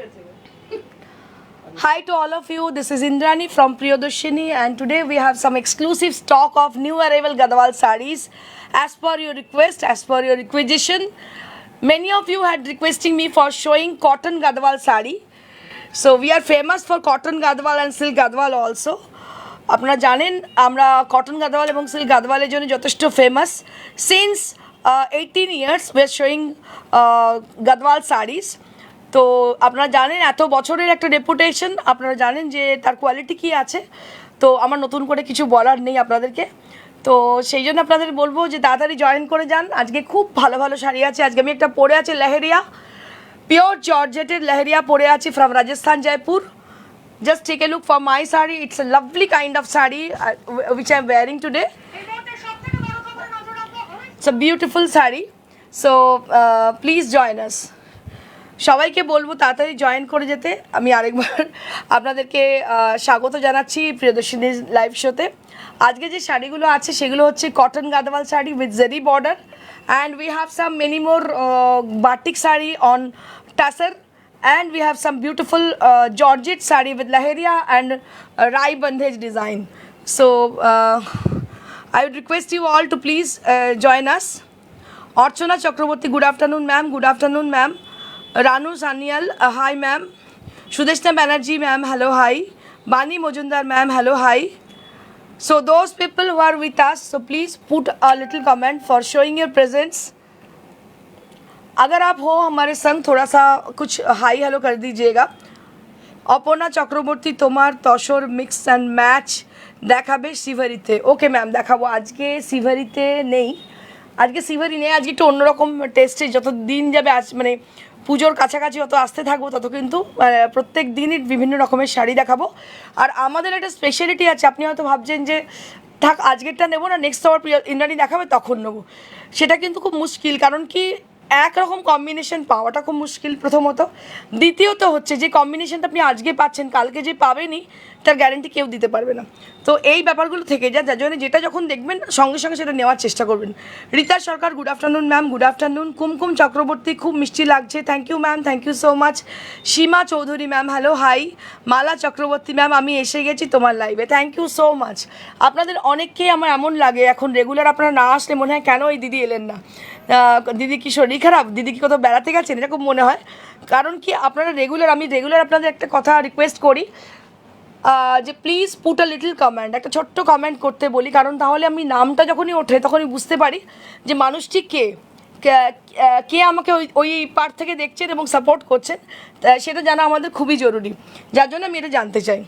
Hi to all of you, this is Indrani from Priyadarshini and today we have some exclusive stock of new arrival Gadwal sarees as per your request, as per your requisition. Many of you had requesting me for showing cotton Gadwal saree. So we are famous for cotton Gadwal and silk Gadwal also. আপনারা জানেন আমরা cotton Gadwal এবং silk গাদওয়ালের জন্য যথেষ্ট famous since 18 years we are showing Gadwal series তো আপনারা জানেন এত বছরের একটা রেপুটেশন আপনারা জানেন যে তার কোয়ালিটি কী আছে তো আমার নতুন করে কিছু বলার নেই আপনাদেরকে তো সেই জন্য আপনাদের বলবো যে তাড়াতাড়ি জয়েন করে যান আজকে খুব ভালো ভালো শাড়ি আছে আজকে আমি একটা পরে আছে লেহেরিয়া পিওর জর্জেটের লেহেরিয়া পরে আছি from Rajasthan Jaipur Just take a look for my saree. It's a lovely kind of saree which I'm wearing today. It's a beautiful saree. So please join us. সবাইকে বলবো তাড়াতাড়ি জয়েন করে যেতে আমি আরেকবার আপনাদেরকে স্বাগত জানাচ্ছি প্রিয়দর্শিনী লাইভ শোতে আজকে যে শাড়িগুলো আছে সেগুলো হচ্ছে cotton Gadwal sari with Jerry border and we have some many more batik sari on tussar. And we have some beautiful Georgette saree with Laheria and Rai Bandhej design. So I would request you all to please join us. Archana Chakraborty, good afternoon ma'am. Good afternoon ma'am. Ranu Sanyal, hi ma'am. Sudeshna Banerjee ma'am, hello hi. Bani Mojumdar ma'am, hello hi. So those people who are with us, so please put a little comment for showing your presence. अगर आप हो हमारे संग थोड़ा सा कुछ hi hello कर दीजिएगा. অপর্ণা চক্রবর্তী তোমার তসর মিক্স অ্যান্ড ম্যাচ দেখাবে সিভারিতে. ওকে ম্যাম দেখাবো. আজকে সিভারিতে নেই, আজকে সিভারি নেই, আজকে একটু অন্যরকম টেস্টে যত দিন যাবে মানে পুজোর কাছাকাছি যত আসতে থাকবো তত কিন্তু প্রত্যেক দিনই বিভিন্ন রকমের শাড়ি দেখাবো. আর আমাদের একটা স্পেশালিটি আছে, আপনি হয়তো ভাবছেন যে থাক আজকেরটা নেবো না নেক্সট আবার ইন্দ্রাণী দেখাবে তখন নেবো, সেটা কিন্তু খুব মুশকিল. কারণ কি একরকম কম্বিনেশন পাওয়াটা খুব মুশকিল প্রথমত, দ্বিতীয়ত হচ্ছে যে কম্বিনেশনটা আপনি আজকে পাচ্ছেন কালকে যে পাবেনই তার গ্যারেন্টি কেউ দিতে পারবে না. তো এই ব্যাপারগুলো থেকে যায়, যার জন্য যেটা যখন দেখবেন সঙ্গে সঙ্গে সেটা নেওয়ার চেষ্টা করবেন. Rita Sarkar good afternoon ma'am. Good afternoon. Kumkum Chakraborty খুব মিষ্টি লাগছে, thank you ma'am, thank you so much. Seema Chowdhury ma'am hello hi. Mala Chakraborty ma'am আমি এসে গেছি তোমার লাইভে, থ্যাংক ইউ সো মাচ. আপনাদের অনেককেই আমার এমন লাগে এখন রেগুলার আপনারা না আসলে মনে হয় কেন এই দিদি এলেন না, দিদি কি শরীর খারাপ, দিদি কি কোথাও বেড়াতে গেছেন, এরকম মনে হয়. কারণ কি আপনারা আমি রেগুলার আপনাদের একটা কথা রিকোয়েস্ট করি যে please put a little comment, একটা ছোট্ট কমেন্ট করতে বলি, কারণ তাহলে আমি নামটা যখনই ওঠে তখনই বুঝতে পারি যে মানুষটি কে আমাকে ওই পার্ট থেকে দেখছেন এবং সাপোর্ট করছেন, সেটা জানা আমাদের খুবই জরুরি, যার জন্য আমি এটা জানতে চাই.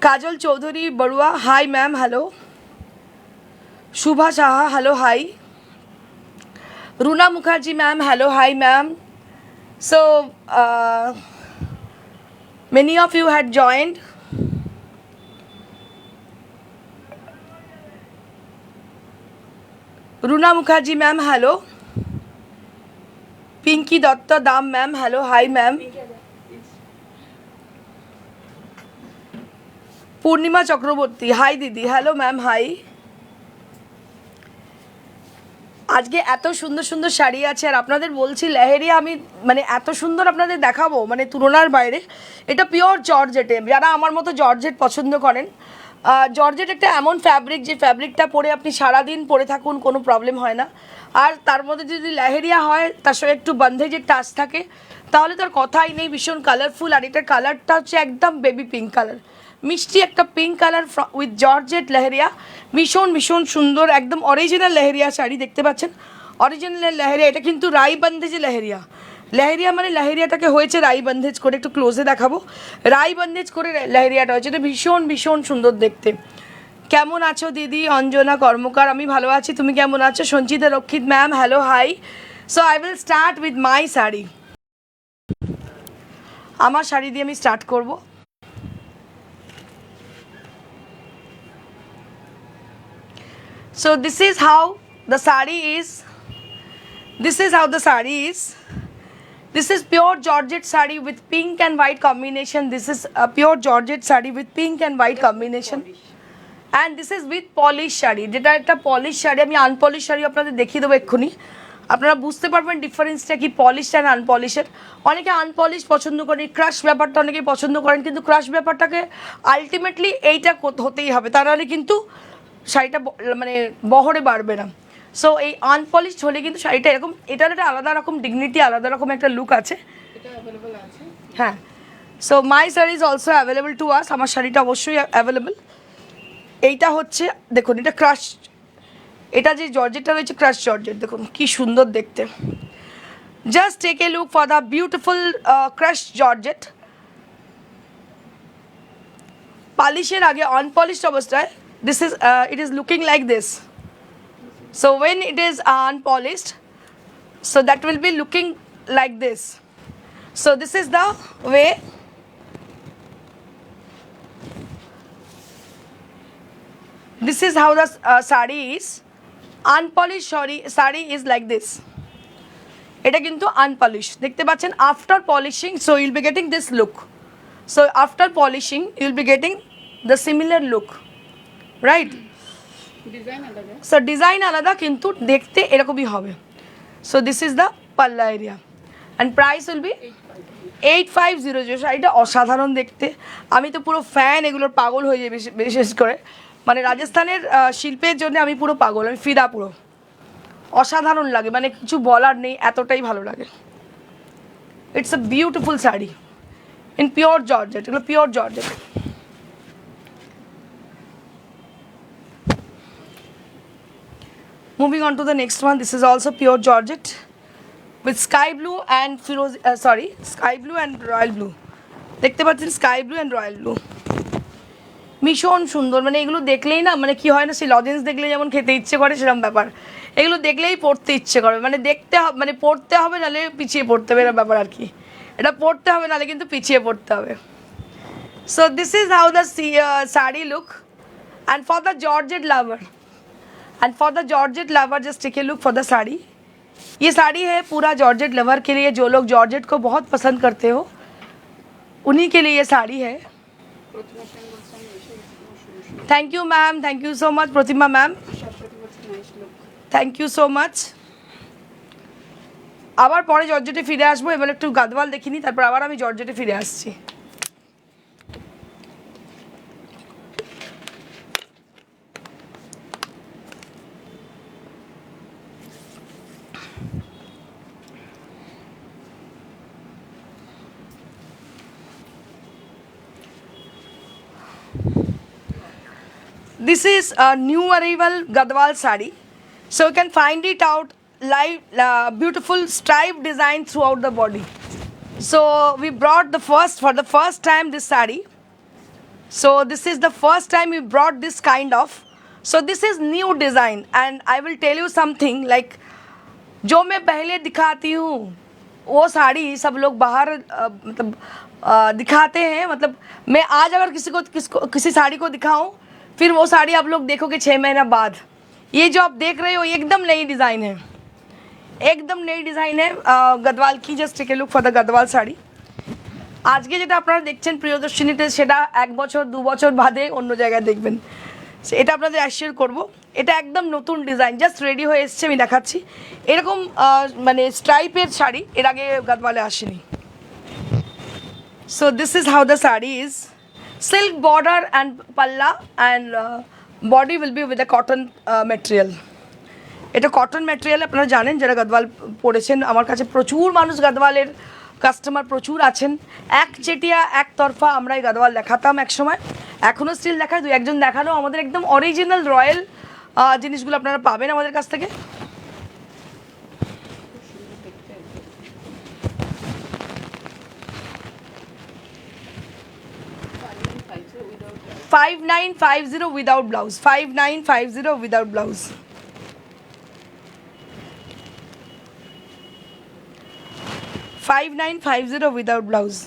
Kajal Chowdhury Barua hi ma'am hello. Shubha Saha hello hi. Runa Mukherjee ma'am, hello, hi ma'am. So many of you had joined. Runa Mukherjee ma'am, hello. Pinky Datta Dam ma'am, hello, hi ma'am. Purnima Chakraborty, hi Didi, hello ma'am, hi. আজকে এত সুন্দর সুন্দর শাড়ি আছে আর আপনাদের বলছি লেহেরিয়া আমি মানে এত সুন্দর আপনাদের দেখাবো মানে তুলনার বাইরে. এটা পিওর জর্জেটে, যারা আমার মতো জর্জেট পছন্দ করেন, জর্জেট একটা এমন ফ্যাব্রিক যে ফ্যাব্রিকটা পরে আপনি সারাদিন পরে থাকুন কোনো প্রবলেম হয় না. আর তার মধ্যে যদি লেহেরিয়া হয় তার সঙ্গে একটু বন্ধেজের টাচ থাকে তাহলে তার কথাই নেই, ভীষণ কালারফুল. আর এটার কালারটা হচ্ছে একদম বেবি পিঙ্ক কালার, মিষ্টি একটা pink colour with georgette leheriya, ভীষণ ভীষণ সুন্দর একদম অরিজিনাল লেহেরিয়া শাড়ি দেখতে পাচ্ছেন. অরিজিনাল লেহেরিয়া, এটা কিন্তু রাই বন্ধেজে লেহেরিয়া. লেহেরিয়া মানে লেহেরিয়াটাকে হয়েছে রাই বন্ধেজ করে, একটু ক্লোজে দেখাবো, রাই বন্ধেজ করে লেহেরিয়াটা হয়েছে, এটা ভীষণ ভীষণ সুন্দর দেখতে. কেমন আছো দিদি? অঞ্জনা কর্মকার আমি ভালো আছি, তুমি কেমন আছো? সঞ্চিতা রক্ষিত ma'am hello high. So I will start with my sari. আমার শাড়ি দিয়ে আমি স্টার্ট করবো. So this is how the saree is. This is how the saree is. This is pure Georgette saree with pink and white combination. This is a pure Georgette saree with pink and white combination. And this is with polish sari, যেটা একটা polish sari, আমি আনপলিশ শাড়ি আপনাদের দেখিয়ে দেবো এক্ষুনি. আপনারা বুঝতে পারবেন ডিফারেন্সটা কি পলিশ অ্যান্ড আনপলিশের। অনেকে আনপলিশ পছন্দ করেন, ক্রাশ ব্যাপারটা অনেকেই পছন্দ করেন, কিন্তু ক্রাশ ব্যাপারটাকে আলটিমেটলি এইটা হতেই হবে, তা নাহলে কিন্তু শাড়িটা মানে বহরে বাড়বে না। সো এই আনপলিশ হলে কিন্তু শাড়িটা এরকম, এটার একটা আলাদা রকম ডিগনিটি, আলাদা রকম একটা লুক আছে। হ্যাঁ, so my sari is also available to us, আমার শাড়িটা অবশ্যই অ্যাভেলেবল। এইটা হচ্ছে দেখুন, এটা ক্রাশ, এটা যে জর্জেটটা রয়েছে ক্রাশ জর্জেট, দেখুন কি সুন্দর দেখতে। Just take a look for the beautiful crush georgette. পলিশের আগে আনপলিশড অবস্থায় this is it is looking like this. So when it is unpolished, so that will be looking like this. So this is the way this is how the sari is. Unpolished sari is like this. এটা কিন্তু unpolished দেখতে পাচ্ছেন। after polishing, so you'll be getting this look. So after polishing you'll be getting the similar look, right? Design আলাদা, so design আলাদা কিন্তু দেখতে এরকমই হবে। So this is the palla area and price will be 8500। শাড়িটা অসাধারণ দেখতে, আমি তো পুরো ফ্যান, এগুলোর পাগল হয়ে যাই বিশেষ করে, মানে রাজস্থানের শিল্পের জন্য আমি পুরো পাগল, আমি ফিদা পুরো, অসাধারণ লাগে, মানে কিছু বলার নেই, এতটাই ভালো লাগে। It's a beautiful sari in pure georgette, এগুলো pure georgette. Moving on to the next one, this is also pure georgette with sky blue and sky blue and royal blue। দেখতে পাচ্ছেন sky blue and royal blue, ভীষণ সুন্দর। মানে এগুলো দেখলেই না, মানে কি হয় না, সেই লজেন্স দেখলে যেমন খেতে ইচ্ছে করে সেরকম ব্যাপার, এগুলো দেখলেই পড়তে ইচ্ছে করে। মানে দেখতে হবে, মানে পড়তে হবে, নাহলে পিছিয়ে পড়তে হবে, এরকম ব্যাপার আর কি। এটা পড়তে হবে, নাহলে কিন্তু পিছিয়ে পড়তে হবে। So this is how the sari look and for the georgette lover, and for the georgette lover just take a look for the sari. ये साड़ी है पूरा जॉर्जेट लवर के लिए, जो लोग जॉर्जेट को बहुत पसंद करते हो उन्हीं के लिए ये साड़ी है। Thank you ma'am, thank you so much Pratima ma'am, thank you so much. আবার পরে জর্জেটে ফিরে আসবো, এবার একটু গাদওয়াল দেখিনি, তারপর আবার আমি জর্জেটে ফিরে আসছি। This is a new arrival Gadwal sari, so you can find it out live beautiful stripe design throughout the body. So we brought for the first time this sari. So this is the first time we brought this kind of. So this is new design and I will tell you something like जो मैं पहले दिखाती हूँ वो साड़ी सब लोग बाहर मतलब दिखाते हैं। मतलब मैं आज अगर किसी साड़ी को दिखाऊं, फिर वो साड़ी आप लोग देखोगे 6 महीना बाद। ये जो आप देख रहे हो एकदम नई डिज़ाइन है, एकदम नई डिज़ाइन है गदवाल की। Just take a look for the Gadwal sari. আজকে যেটা আপনারা দেখছেন প্রিয়দর্শিনীতে, সেটা 1 বছর 2 বছর বাদে অন্য জায়গায় দেখবেন, এটা আপনাদের অ্যাসিওর করব। এটা একদম নতুন ডিজাইন, জাস্ট রেডি হয়ে এসছে, আমি দেখাচ্ছি। এরকম মানে স্ট্রাইপের শাড়ি এর আগে গদওয়ালে আসেনি। So this is how the sari is. silk border and palla and body will be with a cotton material। এটা কটন ম্যাটেরিয়াল, আপনারা জানেন যারা গদওয়াল পড়েছেন। আমার কাছে প্রচুর মানুষ গদওয়ালের কাস্টমার প্রচুর আছেন। একচেটিয়া একতরফা আমরা এই গদওয়াল দেখাতাম এক সময়, এখনও স্টিল দেখায়, 2-1 জন দেখানো। আমাদের একদম অরিজিনাল রয়্যাল জিনিসগুলো আপনারা পাবেন আমাদের কাছ থেকে। 5950 without blouse, 5950 without blouse। $5950 without blouse।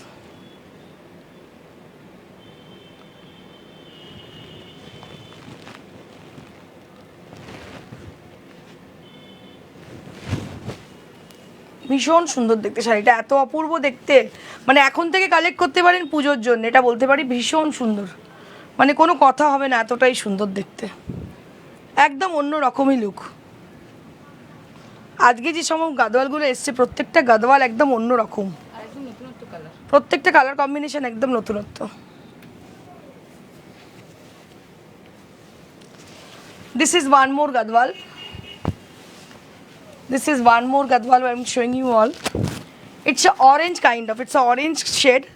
ভীষণ সুন্দর দেখতে শাড়িটা, এত অপূর্ব দেখতে, মানে এখন থেকে কালেক্ট করতে পারেন পুজোর জন্য, এটা বলতে পারি ভীষণ সুন্দর, মানে কোনো কথা হবে না, এতটাই সুন্দর দেখতে, একদম অন্য রকমই লুক। আজকে যে সব গাদওয়ালগুলো এসছে প্রত্যেকটা গাদওয়াল একদম অন্যরকম, আর একদম নতুনত্ব কালার। প্রত্যেকটা কালার কম্বিনেশন একদম নতুনত্ব। This is one more gadwal. This is one more gadwal I'm showing you all. It's a orange kind of, it's a orange shade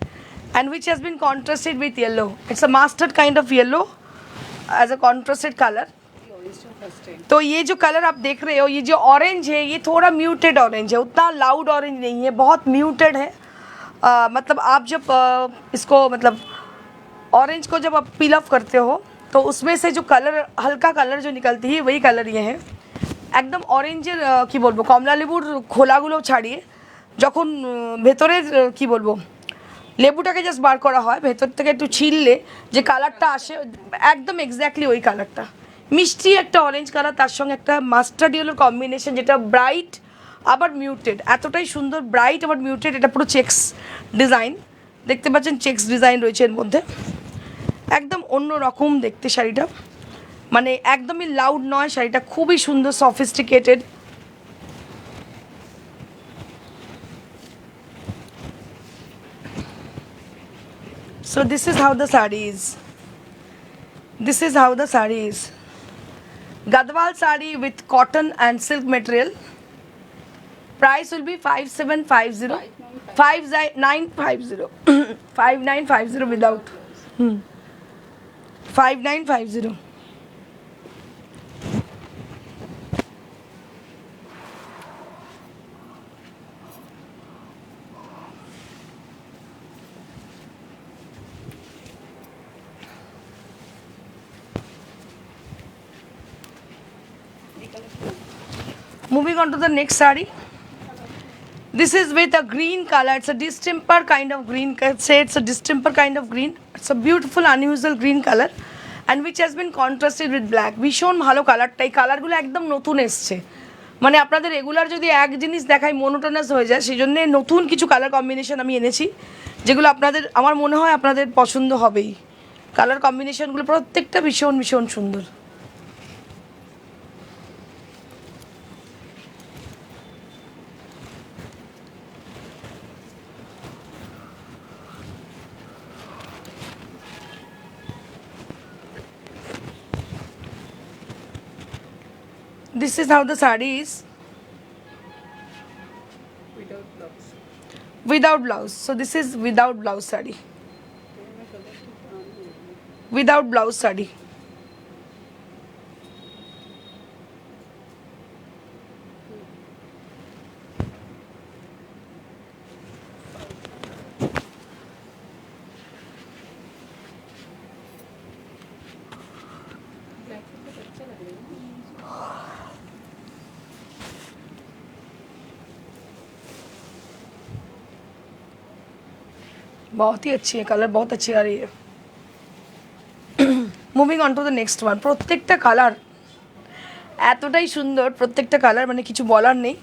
and which has been contrasted with yellow. It's a mustard kind of yellow as a contrasted color. First time तो ये जो colour आप देख रहे हो, ये जो orange है ये थोड़ा म्यूटेड ऑरेंज है, उतना लाउड ऑरेंज नहीं है, बहुत म्यूटेड है। मतलब आप जब इसको मतलब ऑरेंज को जब आप पील ऑफ करते हो तो उसमें से जो कलर, हल्का कलर जो निकलती है वही कलर ये है। একদম অরেঞ্জের কি বলবো, কমলা লেবুর খোলাগুলো ছাড়িয়ে যখন ভেতরের কি বলবো লেবুটাকে জাস্ট বার করা হয়, ভেতর থেকে একটু ছিললে যে কালারটা আসে একদম এক্স্যাক্টলি ওই কালারটা। মিষ্টি একটা অরেঞ্জ কালার, তার সঙ্গে একটা মাস্টার্ড ইয়েলোর কম্বিনেশন, যেটা ব্রাইট আবার মিউটেড, এতটাই সুন্দর ব্রাইট আবার মিউটেড। এটা পুরো চেক্স ডিজাইন, দেখতে পাচ্ছেন চেক্স ডিজাইন রয়েছে এর মধ্যে, একদম অন্য রকম দেখতে শাড়িটা, মানে একদমই লাউড নয় শাড়িটা, খুবই সুন্দর sophisticated. So this is how the saree is. This is how the saree is. Gadwal saree with cotton and silk material. Price will be 5750. 5950. 5950 without. 5950. Moving on to the next saree. This is with a green color. It's a distemper kind of green. Say it's a distemper kind of green. It's a beautiful, unusual green color, and which has been contrasted with black. ভীষণ ভালো কালারটা, এই কালারগুলো একদম নতুন এসছে। মানে আপনাদের রেগুলার যদি এক জিনিস দেখাই মোনোটোনাস হয়ে যায়, সেই জন্য নতুন কিছু কালার কম্বিনেশন আমি এনেছি, যেগুলো আপনাদের আমার মনে হয় আপনাদের পছন্দ হবেই। কালার কম্বিনেশনগুলো প্রত্যেকটা ভীষণ ভীষণ সুন্দর। This is how the saree is without blouse. without blouse. So this is without blouse saree. Without blouse saree. Black बहुत अच्छा लग रहा है। बहुत ही अच्छी है, कलर बहुत अच्छी आ रही है। Moving on to the next one. প্রত্যেকটা কালার এতটাই সুন্দর, প্রত্যেকটা কালার মানে কিছু বলার নেই।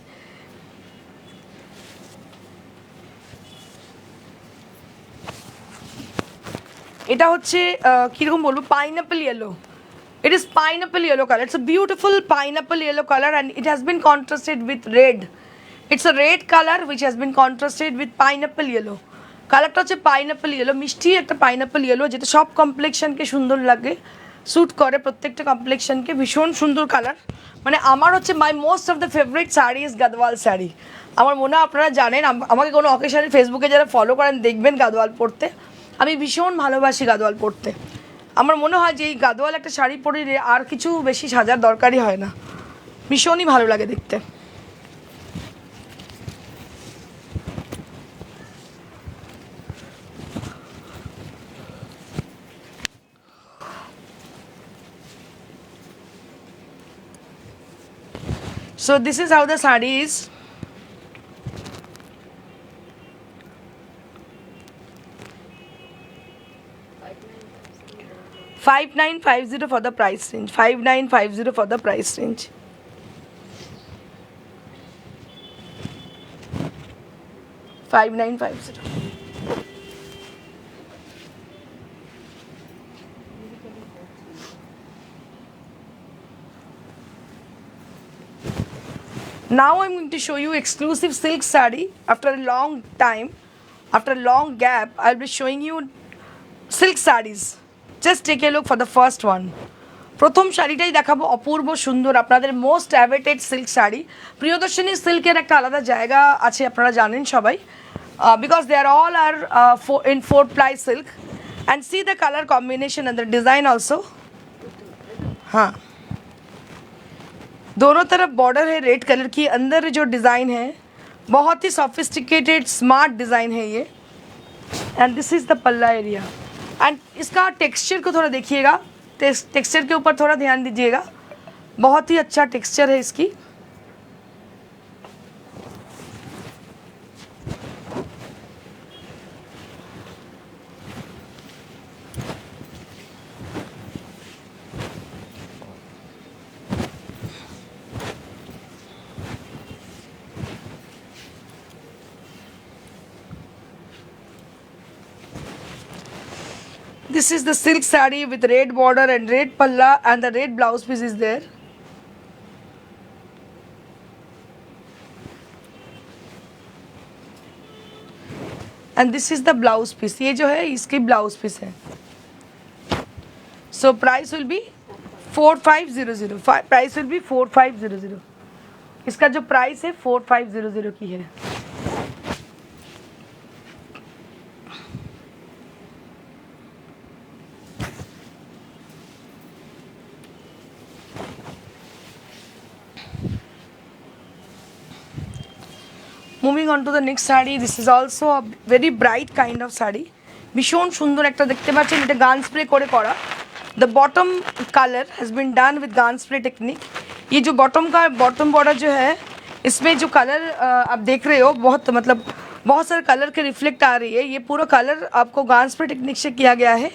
এটা হচ্ছে কীরকম বলবো, pineapple yellow. It is pineapple yellow color. It's a beautiful pineapple yellow color and it has been contrasted with red. It's a red color which has been contrasted with pineapple yellow. কালারটা হচ্ছে pineapple yellow, মিষ্টি একটা pineapple yellow, যেটা সব কমপ্লেক্সনকে সুন্দর লাগে, sweet করে প্রত্যেকটা কমপ্লেক্সনকে, ভীষণ সুন্দর কালার। মানে আমার হচ্ছে my most of the favourite sari is Gadwal sari. আমার মনে হয় আপনারা জানেন, আমাকে কোনো অকেশনে ফেসবুকে যারা ফলো করেন দেখবেন গাদওয়াল পরতে, আমি ভীষণ ভালোবাসি গাদওয়াল পরতে। আমার মনে হয় যে এই গাদওয়াল একটা শাড়ি পরলে আর কিছু বেশি সাজার দরকারই হয় না, ভীষণই ভালো লাগে দেখতে। So this is how the saree is. 5950 for the price range. 5950 for the price range. $5950. Now I'm going to show you exclusive silk saree. After a long time, after a long gap, I'll be showing you silk sarees. Just take a look for the first one. প্রথম শাড়িটাই দেখাবো, অপূর্ব সুন্দর আপনাদের most awaited silk sari. Priyadarshini সিল্কের একটা আলাদা জায়গা আছে, আপনারা জানেন সবাই, because they are all are in 4-ply silk. And see the color combination and the design also. हाँ, दोनों तरफ बॉर्डर है रेड कलर की, अंदर जो डिज़ाइन है बहुत ही सॉफिस्टिकेटेड स्मार्ट डिज़ाइन है ये। एंड दिस इज़ द पल्ला एरिया। एंड इसका टेक्सचर को थोड़ा देखिएगा, टेक्सचर के ऊपर थोड़ा ध्यान दीजिएगा, बहुत ही अच्छा टेक्सचर है इसकी। This is the silk saree with red border and red palla, and the red blouse piece is there. And this is the blouse piece. ये जो है इसकी blouse piece है. So price will be 4500. Price will be 4500. इसका जो price है 4500 की है. Moving on to the next sari, this is also a very bright kind of sari, ভীষণ সুন্দর একটা দেখতে পাচ্ছেন, এটা গান স্প্রে করে করা। The bottom color has been done with गान स्प्रे टेक्निक। ये जो बॉटम का बॉटम बॉर्डर जो है, इसमें जो कलर आप देख रहे हो, बहुत मतलब बहुत सारे कलर के रिफ्लेक्ट आ रही है। ये पूरा कलर आपको गान स्प्रे टेक्निक से किया गया है।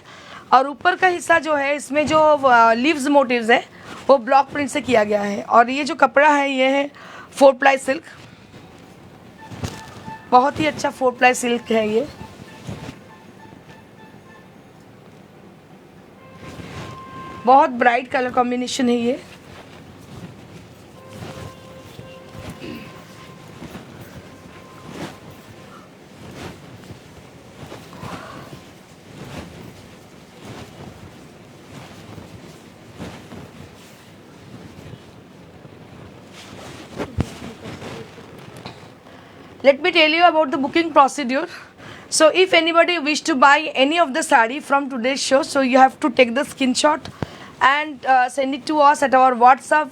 और ऊपर का हिस्सा जो है, इसमें जो लीव्स मोटिव्स है वो ब्लॉक प्रिंट से किया गया है। और ये जो कपड़ा है ये है 4-ply सिल्क, बहुत ही अच्छा 4-ply सिल्क है ये। बहुत ब्राइट कलर कॉम्बिनेशन है ये। Let me tell you about the booking procedure. So if anybody wish to buy any of the saree from today's show, so you have to take the screenshot and send it to us at our WhatsApp.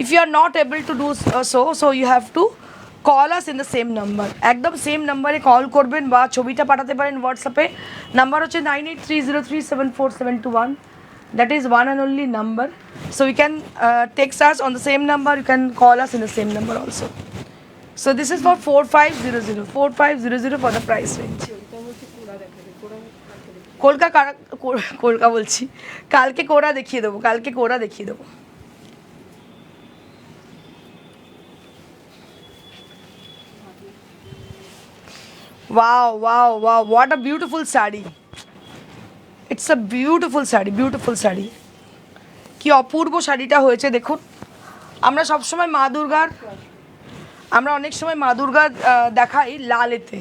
If you are not able to do so you have to call us in the same number. একদম same নাম্বারে call করবেন বা ছবিটা পাঠাতে পারেন হোয়াটসঅ্যাপে। Number হচ্ছে 9830374721. That is one and only number. So you can text us on the same number, you can call us in the same number also. So this is for 4500 for the price range. Colca বলছি, কালকে কোরা দেখিয়ে দেবো, কালকে কোরা দেখিয়ে দেবো। Wow, wow, wow, what a beautiful saree. It's a beautiful saree, beautiful saree. কি অপূর্ব শাড়িটা হয়েছে দেখুন। আমরা সবসময় মা দুর্গার অনেক সময় মা দুর্গা দেখাই লালেতে,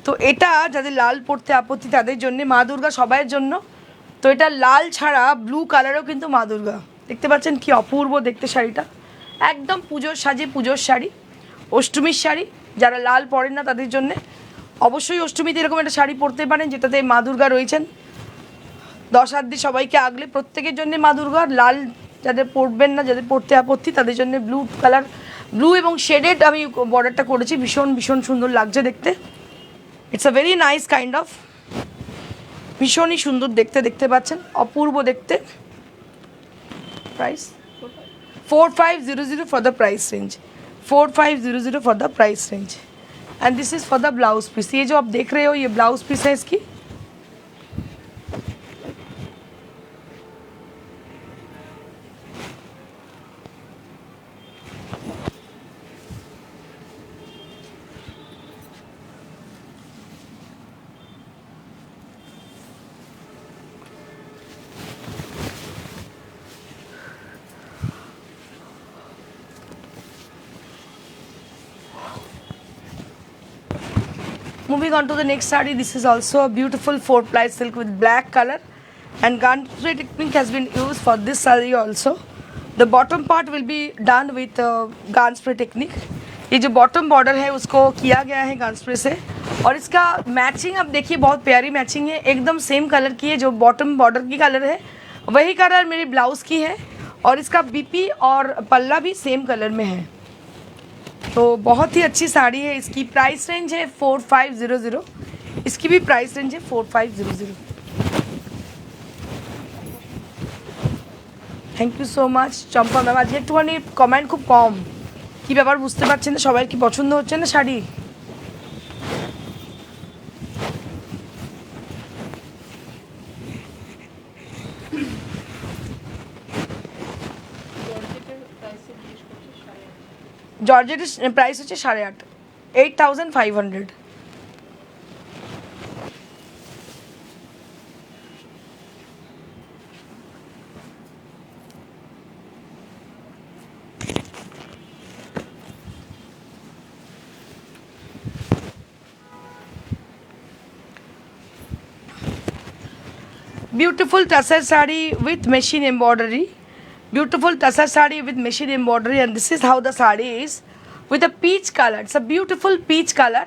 তো এটা যাদের লাল পড়তে আপত্তি তাদের জন্য মা দুর্গা সবাইয়ের জন্য। তো এটা লাল ছাড়া ব্লু কালারও কিন্তু মা দুর্গা, দেখতে পাচ্ছেন কি অপূর্ব দেখতে শাড়িটা। একদম পুজোর সাজে, পুজোর শাড়ি, অষ্টমীর শাড়ি। যারা লাল পরেন না তাদের জন্য অবশ্যই অষ্টমীতে এরকম একটা শাড়ি পরতে পারেন, যেটাতে মা দুর্গা রয়েছেন। 10 হাত দিয়ে সবাইকে আগলে প্রত্যেকের জন্য মা দুর্গা। লাল যাদের পরবেন না, যাদের পরতে আপত্তি তাদের জন্য ব্লু কালার, ব্লু এবং শেডেড আমি বর্ডারটা করেছি, ভীষণ ভীষণ সুন্দর লাগছে দেখতে। It's a very nice kind of, ভীষণই সুন্দর দেখতে, দেখতে পাচ্ছেন অপূর্ব দেখতে। Price 4500 for the price range, 4500 for the price range. And this is for the blouse piece. ये जो आप देख रहे हो ये ब्लाउज पीस है इसकी। Moving on to the next saree, this is also a beautiful 4-ply silk with black color, and gantre technique has been used for this saree also. The bottom part will be done with gantre technique. ये जो bottom border है उसको किया गया है गांस्प्रे से, और इसका मैचिंग आप देखिए बहुत प्यारी मैचिंग है, एकदम सेम कलर की है। जो बॉटम बॉर्डर की कलर है वही कलर मेरी ब्लाउज़ की है, और इसका बीपी और पल्ला भी सेम कलर में है। तो बहुत ही अच्छी साड़ी है। इसकी प्राइस रेंज है 4500, इसकी भी प्राइस रेंज है 4500। Thank you so much Champa ma'am. আজকে একটুখানি কমেন্ট খুব কম, কী ব্যাপার বুঝতে পারছেন না, সবার কি পছন্দ হচ্ছে না শাড়ি? জর্জেটের প্রাইস জর্জেটের প্রাইস হচ্ছে 8,500 হচ্ছে 8,500, 8500। Beautiful tussar saree with machine embroidery. Beautiful tussar saree with machine embroidery, and this is how the saree is with a peach color. It's a beautiful peach color.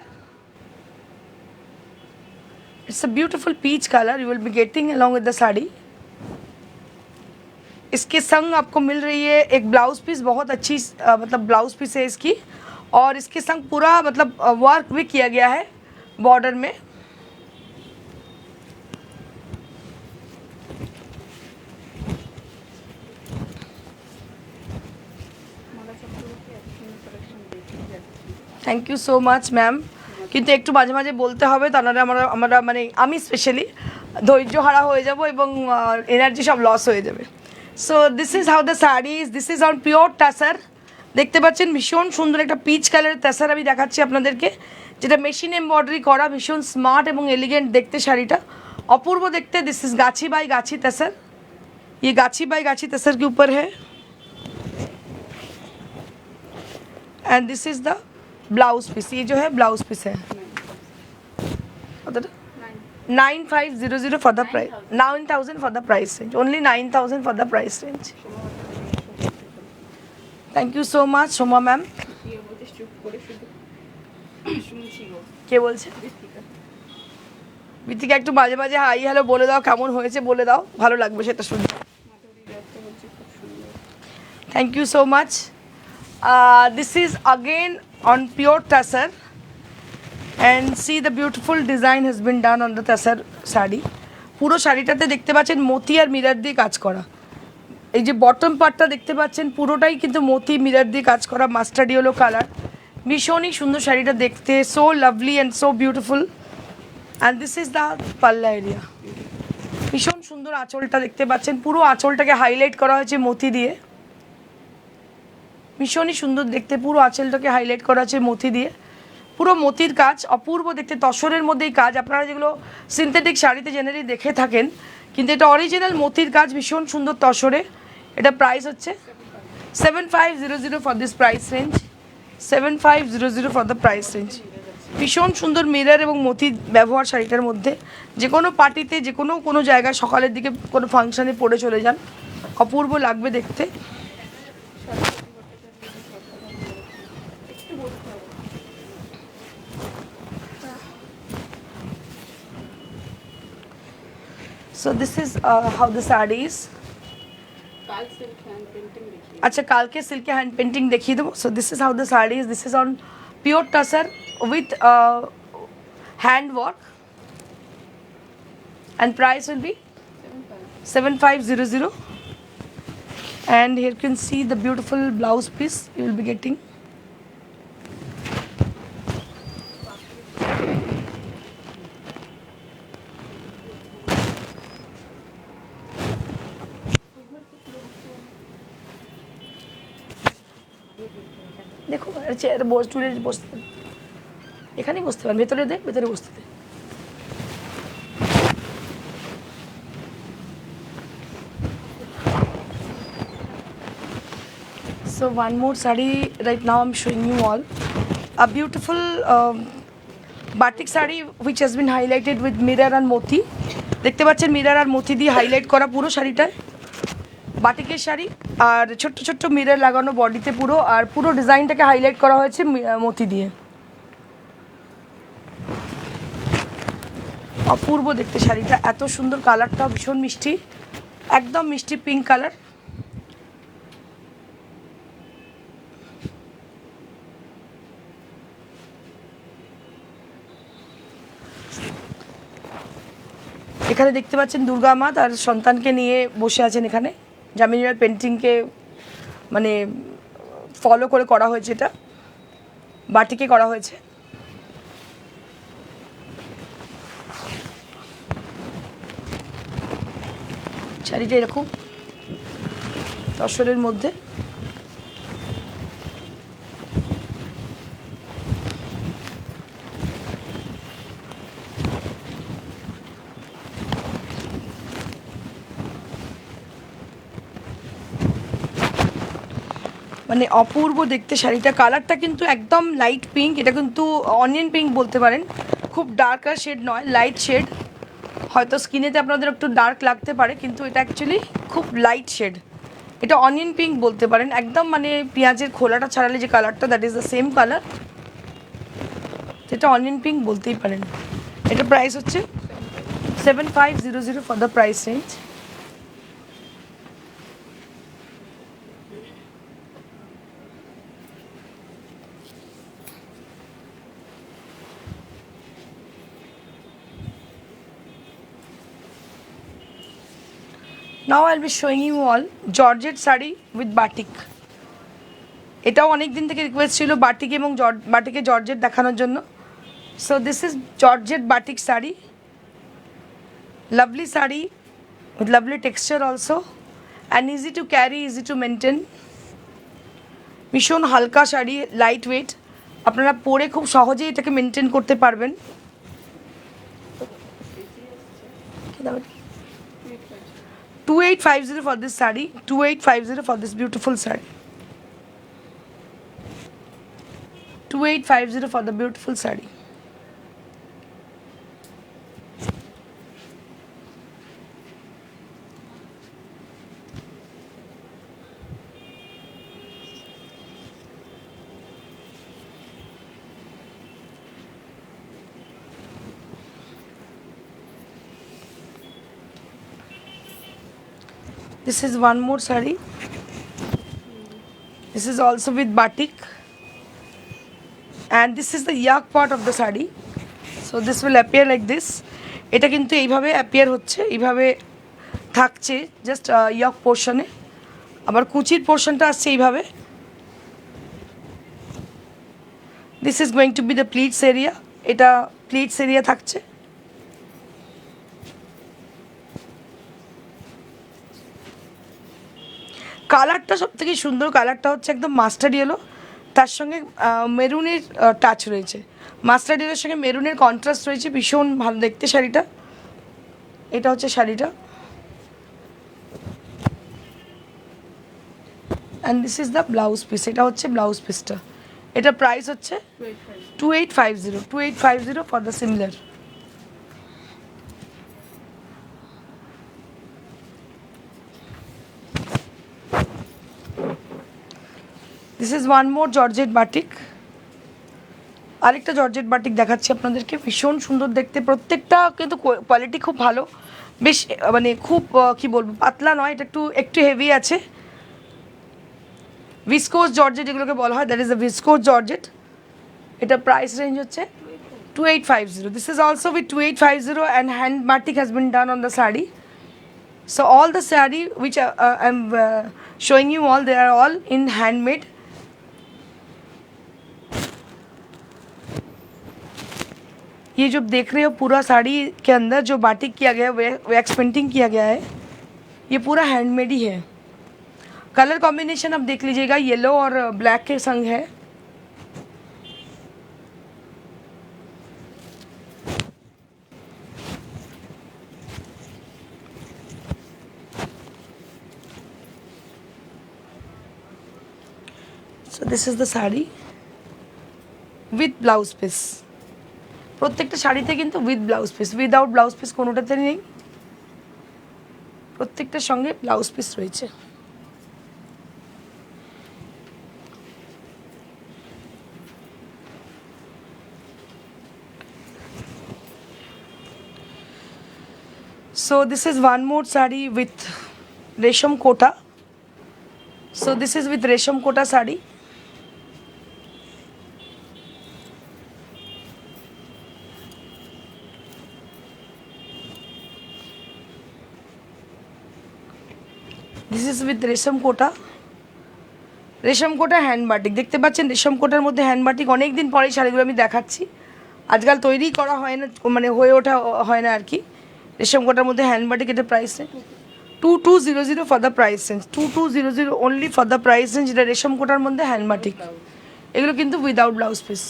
It's a beautiful peach color you will be getting along with the saree. इसके संग आपको मिल रही है एक blouse piece, बहुत अच्छी मतलब blouse piece है इसकी, और इसके संग पूरा मतलब वर्क भी किया गया है बॉर्डर में। Thank you so much ma'am. কিন্তু একটু মাঝে মাঝে বলতে হবে, তা নাহলে আমরা মানে আমি স্পেশালি ধৈর্য হারা হয়ে যাব এবং এনার্জি সব লস হয়ে যাবে। So this is how the saris, this is on pure tussar. দেখতে পাচ্ছেন ভীষণ সুন্দর একটা পিচ কালারের টাসার আমি দেখাচ্ছি আপনাদেরকে, যেটা মেশিন এমব্রয়ডারি করা, ভীষণ স্মার্ট এবং এলিগেন্ট দেখতে শাড়িটা, অপূর্ব দেখতে। দিস ইজ गाछी बाई गाछी तसर, ये गाछी बाई गाछी तसर के ऊपर है, and this is the blouse piece. ये जो है ब्लाउज पीस है 9500 for the price, 9000 for the price range, only 9000 for the price range. Thank you so much Soma ma'am. কে বলছে? বিতিকা একটু মাঝে মাঝে হাই হ্যালো বলে দাও, কেমন হয়েছে বলে দাও, ভালো লাগবে সেটা শুনতে। Thank you so much. This is again on pure tussar, and see the beautiful design has been done on the tussar sari. পুরো শাড়িটাতে দেখতে পাচ্ছেন মতি আর মিরর দিয়ে কাজ করা। এই যে বটম পার্টটা দেখতে পাচ্ছেন পুরোটাই কিন্তু মতি মিরর দিয়ে কাজ করা, মাস্টার্ড ইয়েলো কালার। ভীষণই সুন্দর শাড়িটা দেখতে, so lovely and so beautiful. And this is the পাল্লা এরিয়া। ভীষণ সুন্দর আঁচলটা দেখতে পাচ্ছেন, পুরো আঁচলটাকে হাইলাইট করা হয়েছে মতি দিয়ে, ভীষণই সুন্দর দেখতে। পুরো আঁচলটাকে হাইলাইট করা আছে মতি দিয়ে, পুরো মতির কাজ, অপূর্ব দেখতে। তসরের মধ্যেই কাজ, আপনারা যেগুলো সিনথেটিক শাড়িতে জেনারেলি দেখে থাকেন, কিন্তু এটা অরিজিনাল মতির কাজ, ভীষণ সুন্দর তসরে। এটা প্রাইস হচ্ছে 7500 for this price range, 7500 for the price range. ভীষণ সুন্দর মিরর এবং মতি ব্যবহার শাড়িটার মধ্যে। যে কোনো পার্টিতে, যে কোনো জায়গায় সকালের দিকে কোনো ফাংশানে পরে চলে যান, অপূর্ব লাগবে দেখতে। So this is how the saree is. কাল সিল্ক হ্যান্ড পেন্টিং দেখি। अच्छा काल के सिल्क के हैंड पेंटिंग देखिए दो। So this is how the saree is. This is on pure tussar with hand work, and price will be 7500. And here you can see the beautiful blouse piece you will be getting. দেখো চেয়ারে স্টুলে বসতে, এখানেই বসতে পারেন, ভেতরে দে, ভেতরে বসতে দে। So one more saree right now I'm showing you all. A beautiful batik sari which has been highlighted with mirror and moti. দেখতে পাচ্ছেন মিরর আর মতি দিয়ে হাইলাইট করা পুরো শাড়িটায়। বাটিকের শাড়ি আর ছোট্ট ছোট্ট মিরর লাগানো বডিতে পুরো, আর পুরো ডিজাইনটাকে হাইলাইট করা হয়েছে মতি দিয়ে। অপূর্ব দেখতে শাড়িটা, এত সুন্দর, কালারটা ভীষণ মিষ্টি, একদম মিষ্টি পিঙ্ক কালার। এখানে দেখতে পাচ্ছেন দুর্গা মা তার সন্তানকে নিয়ে বসে আছেন এখানে। জামিনীর পেন্টিংকে মানে ফলো করে করা হয়েছে, এটা বাটিকে করা হয়েছে। শাড়িটা এরকম তসরের মধ্যে। মানে অপূর্ব দেখতে শাড়িটা, কালারটা কিন্তু একদম লাইট পিঙ্ক, এটা কিন্তু অনিয়ন পিঙ্ক বলতে পারেন, খুব ডার্কার শেড নয়, লাইট শেড। হয়তো স্কিনেতে আপনাদের একটু ডার্ক লাগতে পারে, কিন্তু এটা অ্যাকচুয়ালি খুব লাইট শেড। এটা অনিয়ন পিঙ্ক বলতে পারেন, একদম মানে পেঁয়াজের খোলাটা ছাড়ালে যে কালারটা, that is the same colour, যেটা অনিয়ন পিঙ্ক বলতেই পারেন। এটা প্রাইস হচ্ছে 7500 for the price range. Now I will be showing you all georgette sari with batik. এটাও অনেক দিন থেকে রিকোয়েস্ট ছিল বাটিক এবং বাটিকে জর্জেট দেখানোর জন্য। So this is georgette batik sari, lovely sari with lovely texture also and easy to carry, easy to maintain. ভীষণ হালকা শাড়ি, লাইট ওয়েট, আপনারা পরে খুব সহজেই এটাকে মেনটেন করতে পারবেন। 2850 for this saree, 2850 for this beautiful saree, 2850 for the beautiful saree. This is one more saree. This is also with batik, and this is the yak part of the saree. So this will appear like this. এটা কিন্তু এইভাবে appear হচ্ছে, এইভাবে থাকছে just ইয়াক পোর্শনে, আবার কুচির পোর্শনটা আসছে এইভাবে। This is going to B the pleats area, এটা প্লিটস এরিয়া থাকছে। কালারটা সব থেকে সুন্দর, কালারটা হচ্ছে একদম মাস্টার্ড ইয়েলো, তার সঙ্গে মেরুনের টাচ রয়েছে, মাস্টার্ড ইয়েলোর সঙ্গে মেরুনের কন্ট্রাস্ট রয়েছে, ভীষণ ভালো দেখতে শাড়িটা। এটা হচ্ছে শাড়িটা, and this is the blouse piece, এটা হচ্ছে ব্লাউজ পিসটা। এটা প্রাইস হচ্ছে 2850 for the similar. This is one more georgette batik. আরেকটা জর্জেট বাটিক দেখাচ্ছি আপনাদেরকে, ভীষণ সুন্দর দেখতে, প্রত্যেকটা কিন্তু কোয়ালিটি খুব ভালো, বেশ মানে খুব কি বলবো, পাতলা নয়, এটা একটু একটু হেভি আছে। ভিসকোস জর্জেট যেগুলোকে বলা হয়, that is the viscose georgette. এটা প্রাইস রেঞ্জ হচ্ছে 2850। This is also with 2850 and hand batik has been done on the sari. So all the saree which I'm showing you all, they are all in handmade. ये जो देख रहे हो पूरा साड़ी के अंदर जो बाटिक किया गया है, वैक्स पेंटिंग किया गया है, ये पूरा हैंडमेड ही है। कलर कॉम्बिनेशन आप देख लीजिएगा, येलो और ब्लैक के संग है। So this is the saree with blouse piece. প্রত্যেকটা শাড়িতে কিন্তু with blouse piece, without blouse piece কোনোটাতে নেই, প্রত্যেকটার সঙ্গে ব্লাউজ পিস রয়েছে। So this is one more sari with resham kota. So this is with resham kota sari. This is with রেশম কোটা, রেশম কোটা হ্যান্ড বাটিক। দেখতে পাচ্ছেন রেশম কোটার মধ্যে হ্যান্ড বাটিক। অনেক দিন পরে শাড়িগুলো আমি দেখাচ্ছি, আজকাল তৈরি করা হয় না, মানে হয়ে ওঠা হয় না আর কি। রেশম কোটার মধ্যে হ্যান্ড বাটিক, এটা price 2200 for the price range, 2200 only for the price range. এটা রেশম কোটার মধ্যে হ্যান্ড বাটিক, এগুলো কিন্তু without blouse piece.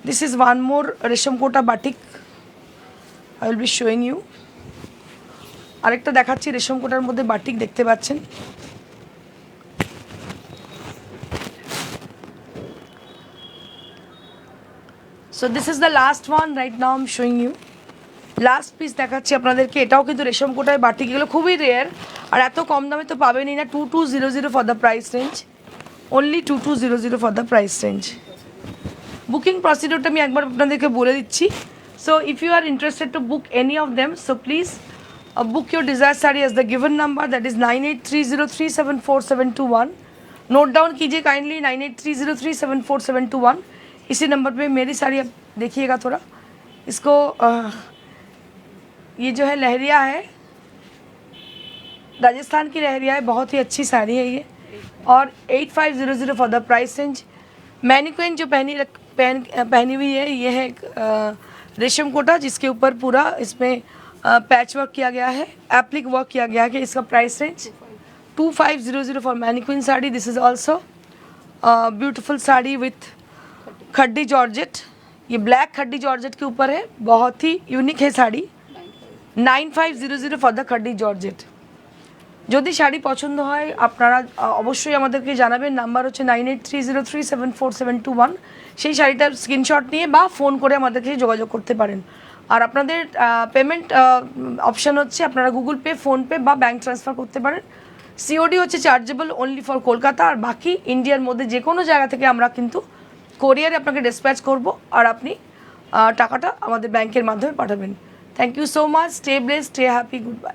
This is one more রেশম কোটা batik, I will be showing you. আরেকটা দেখাচ্ছি রেশম কোটার মধ্যে বাটিক, দেখতে পাচ্ছেন। So this is the last one right now I'm showing you. Last piece দেখাচ্ছি আপনাদেরকে, এটাও কিন্তু রেশম কোটায় বাটিক। এগুলো খুবই রেয়ার, আর এত কম দামে তো পাবেনই না। 2200 for the price range, only 2200 for the price range. Booking প্রসিডিউরটা আমি একবার আপনাদেরকে বলে দিচ্ছি। So if you are interested to book any of them, so please book your desired saree as the given number, that is 9830374721। Note down कीजिए kindly 9830374721। इसी number पे मेरी साड़ी आप देखिएगा थोड़ा। इसको ये जो है लहरिया है, राजस्थान की लहरिया है, बहुत ही अच्छी साड़ी है ये, और 8500 for the price range. Mannequin जो पहनी हुई है ये है रेशम कोटा, जिसके ऊपर पूरा इसमें पैच वर्क किया गया है, एप्लिक वर्क किया गया है। कि इसका price range 2500 for mannequin sari. This is also beautiful sari with khaddi georgette, ये ब्लैक खड्डी जॉर्जेट के ऊपर है, बहुत ही यूनिक है sari. 9500 for the khaddi georgette. যদি শাড়ি পছন্দ হয় আপনারা অবশ্যই আমাদেরকে জানাবেন। নাম্বার হচ্ছে 9830374721। সেই শাড়িটার স্ক্রিনশট নিয়ে বা ফোন করে আমাদেরকে যোগাযোগ করতে পারেন। আর আপনাদের পেমেন্ট অপশান হচ্ছে আপনারা গুগল পে, ফোনপে বা ব্যাঙ্ক ট্রান্সফার করতে পারেন। সিওডি হচ্ছে চার্জেবল অনলি ফর কলকাতা, আর বাকি ইন্ডিয়ার মধ্যে যে কোনো জায়গা থেকে আমরা কিন্তু কোরিয়ারে আপনাকে ডিসপ্যাচ করব, আর আপনি টাকাটা আমাদের ব্যাংকের মাধ্যমে পাঠাবেন। Thank you so much, stay blessed, stay happy, good bye.